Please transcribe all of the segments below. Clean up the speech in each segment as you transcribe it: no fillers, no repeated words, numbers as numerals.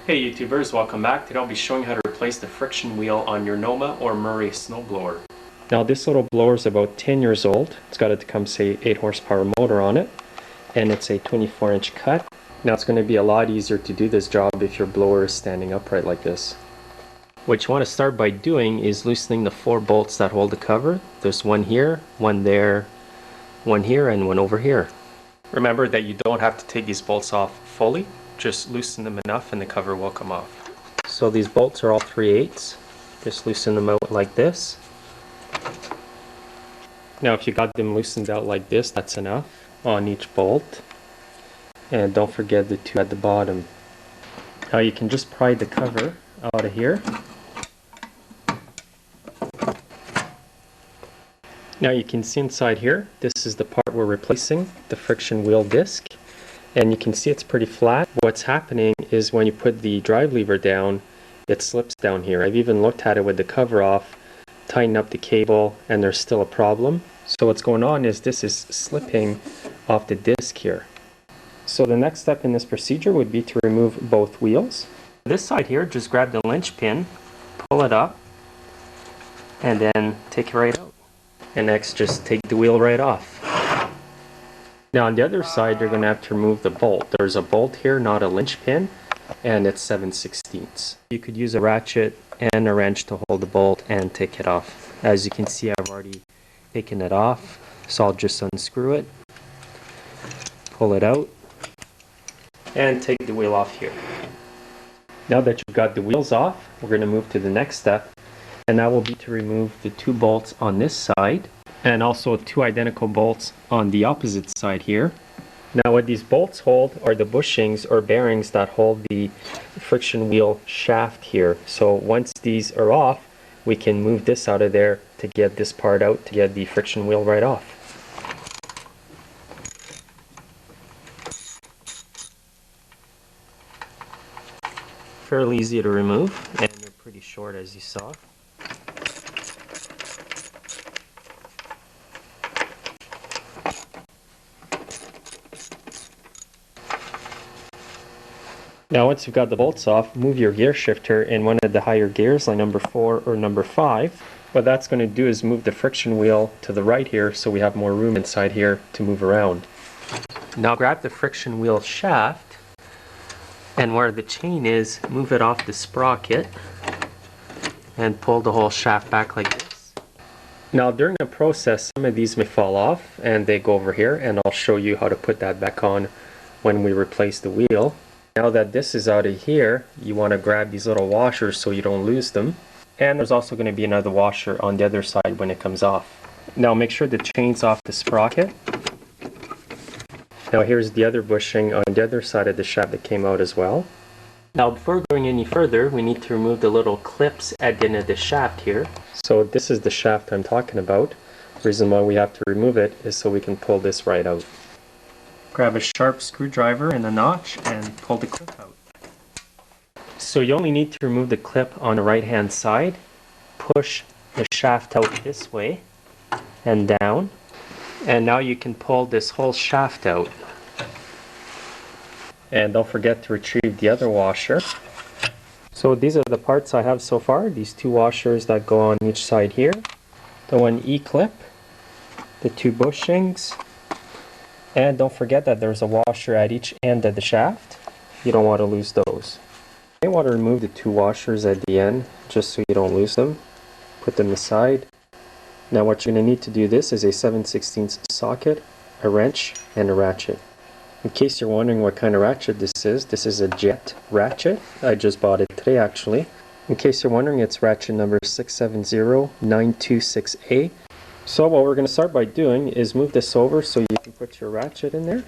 Hey YouTubers, welcome back. Today I'll be showing how to replace the friction wheel on your Noma or Murray snowblower. Now this little blower is about 10 years old. It's got a Tecumseh 8 horsepower motor on it, and it's a 24-inch cut. Now it's going to be a lot easier to do this job if your blower is standing upright like this. What you want to start by doing is loosening the 4 bolts that hold the cover. There's one here, one there, one here, and one over here. Remember that you don't have to take these bolts off fully. Just loosen them enough and the cover will come off. So these bolts are all 3/8. Just loosen them out like this. Now if you got them loosened out like this, that's enough on each bolt. And don't forget the 2 at the bottom. Now you can just pry the cover out of here. Now you can see inside here, this is the part we're replacing, the friction wheel disc. And you can see it's pretty flat. What's happening is when you put the drive lever down, it slips down here. I've even looked at it with the cover off, tightened up the cable, and there's still a problem. So what's going on is this is slipping off the disc here. So the next step in this procedure would be to remove both wheels. This side here, just grab the linch pin, pull it up, and then take it right out. And next, just take the wheel right off. Now on the other side, you're going to have to remove the bolt. There's a bolt here, not a linch pin, and it's 7/16. You could use a ratchet and a wrench to hold the bolt and take it off. As you can see, I've already taken it off, so I'll just unscrew it, pull it out, and take the wheel off here. Now that you've got the wheels off, we're going to move to the next step, and that will be to remove the 2 bolts on this side, and also 2 identical bolts on the opposite side here. Now what these bolts hold are the bushings or bearings that hold the friction wheel shaft here. So once these are off, we can move this out of there to get this part out to get the friction wheel right off. Fairly easy to remove, and they're pretty short as you saw. Now once you've got the bolts off, move your gear shifter in one of the higher gears, like number 4 or number 5. What that's going to do is move the friction wheel to the right here, so we have more room inside here to move around. Now grab the friction wheel shaft, and where the chain is, move it off the sprocket and pull the whole shaft back like this. Now during the process, some of these may fall off and they go over here, and I'll show you how to put that back on when we replace the wheel. Now that this is out of here, you want to grab these little washers so you don't lose them. And there's also going to be another washer on the other side when it comes off. Now make sure the chain's off the sprocket. Now here's the other bushing on the other side of the shaft that came out as well. Now before going any further, we need to remove the little clips at the end of the shaft here. So this is the shaft I'm talking about. The reason why we have to remove it is so we can pull this right out. Grab a sharp screwdriver and a notch and pull the clip out. So you only need to remove the clip on the right hand side. Push the shaft out this way and down. And now you can pull this whole shaft out. And don't forget to retrieve the other washer. So these are the parts I have so far. These 2 washers that go on each side here. The 1 E-clip. The 2 bushings. And don't forget that there's a washer at each end of the shaft. You don't want to lose those. You may want to remove the 2 washers at the end just so you don't lose them. Put them aside. Now what you're going to need to do this is a 7/16 socket, a wrench, and a ratchet. In case you're wondering what kind of ratchet this is a jet ratchet. I just bought it today actually. In case you're wondering, it's ratchet number 670926A. So what we're going to start by doing is move this over so you can put your ratchet in there.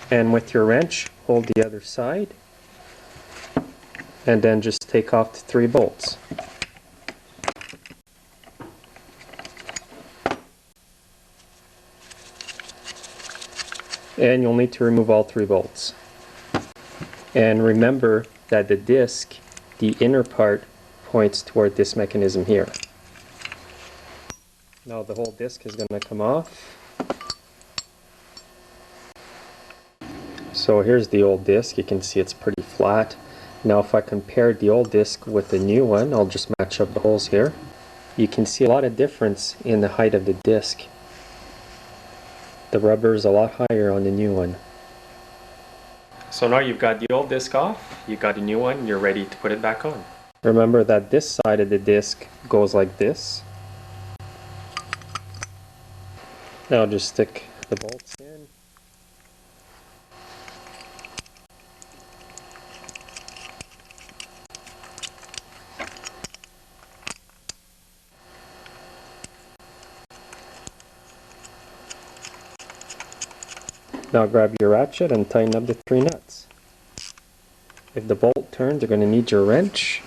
And with your wrench, hold the other side. And then just take off the 3 bolts. And you'll need to remove all 3 bolts. And remember that the disc, the inner part, points toward this mechanism here. Now the whole disc is going to come off. So here's the old disc. You can see it's pretty flat. Now if I compare the old disc with the new one, I'll just match up the holes here. You can see a lot of difference in the height of the disc. The rubber is a lot higher on the new one. So now you've got the old disc off, you've got a new one, you're ready to put it back on. Remember that this side of the disc goes like this. Now just stick the bolts in. Now grab your ratchet and tighten up the 3 nuts. If the bolt turns, you're going to need your wrench.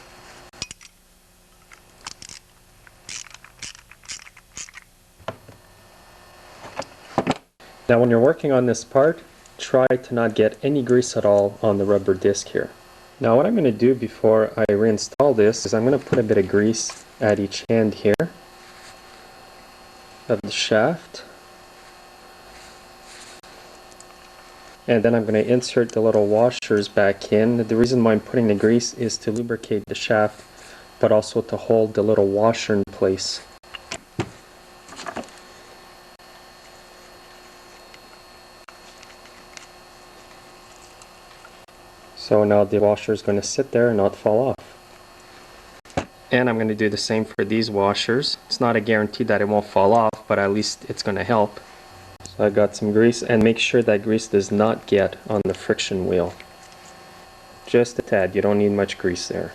Now when you're working on this part, try to not get any grease at all on the rubber disc here. Now what I'm going to do before I reinstall this is I'm going to put a bit of grease at each end here of the shaft. And then I'm going to insert the little washers back in. The reason why I'm putting the grease is to lubricate the shaft, but also to hold the little washer in place. So now the washer is going to sit there and not fall off. And I'm going to do the same for these washers. It's not a guarantee that it won't fall off, but at least it's going to help. So I got some grease, and make sure that grease does not get on the friction wheel. Just a tad, you don't need much grease there.